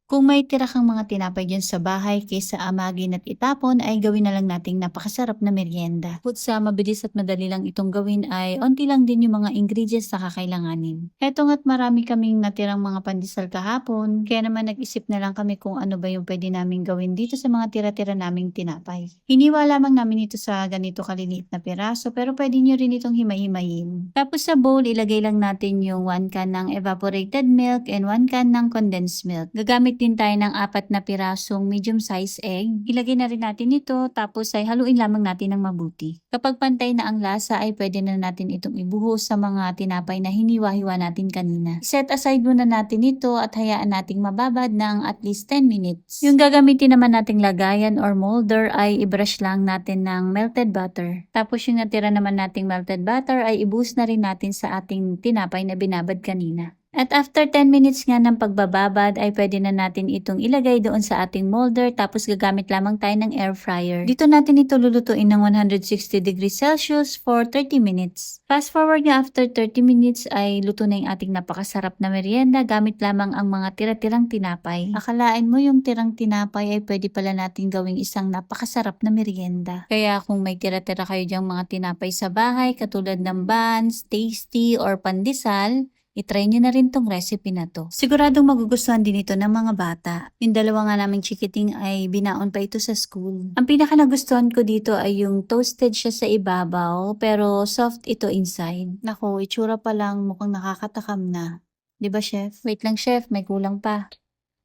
Kung may tira kang mga tinapay dyan sa bahay kaysa amagin at itapon ay gawin na lang nating napakasarap na merienda. Bukod sa mabilis at madali lang itong gawin ay onti lang din yung mga ingredients na kakailanganin. Eto nga't marami kaming natirang mga pandesal kahapon, kaya naman nag-isip na lang kami kung ano ba yung pwede naming gawin dito sa mga tira-tira naming tinapay. Hiniwa lamang namin ito sa ganito kaliliit na piraso pero pwede nyo rin itong himay-himayin. Tapos sa bowl, ilagay lang natin yung 1 can ng evaporated milk and 1 can ng condensed milk. Gagamit din tayo ng 4 na pirasong medium size egg. Ilagay na rin natin ito tapos ay haluin lamang natin ng mabuti. Kapag pantay na ang lasa ay pwede na natin itong ibuhos sa mga tinapay na hiniwa-hiwa natin kanina. Set aside muna natin ito at hayaan nating mababad ng at least 10 minutes. Yung gagamitin naman nating lagayan or molder ay i-brush lang natin ng melted butter. Tapos yung natira naman nating melted butter ay ibuhos na rin natin sa ating tinapay na binabad kanina. At after 10 minutes nga ng pagbababad ay pwede na natin itong ilagay doon sa ating molder tapos gagamit lamang tayo ng air fryer. Dito natin ito lulutuin ng 160 degrees Celsius for 30 minutes. Fast forward nga after 30 minutes ay luto na yung ating napakasarap na merienda gamit lamang ang mga tira-tirang tinapay. Akalain mo yung tirang tinapay ay pwede pala natin gawing isang napakasarap na merienda. Kaya kung may tira-tira kayo dyang mga tinapay sa bahay katulad ng buns, tasty or pandesal, i-try nyo na rin tong recipe na to. Siguradong magugustuhan din ito ng mga bata. Yung dalawa nga naming chikiting ay binaon pa ito sa school. Ang pinaka nagustuhan ko dito ay yung toasted siya sa ibabaw pero soft ito inside. Nako, itsura pa lang mukhang nakakatakam na. 'Di ba, chef? Wait lang, chef, may kulang pa.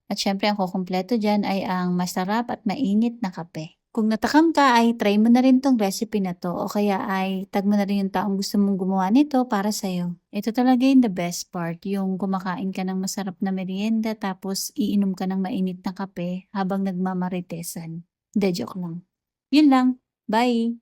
At syempre ang kukumpleto dyan ay ang masarap at mainit na kape. Kung natakam ka ay try mo na rin tong recipe na to o kaya ay tag mo na rin yung taong gusto mong gumawa nito para sa'yo. Ito talaga yung the best part, yung kumakain ka ng masarap na merienda tapos iinom ka ng mainit na kape habang nagmamaritesan. De joke lang. Yun lang. Bye!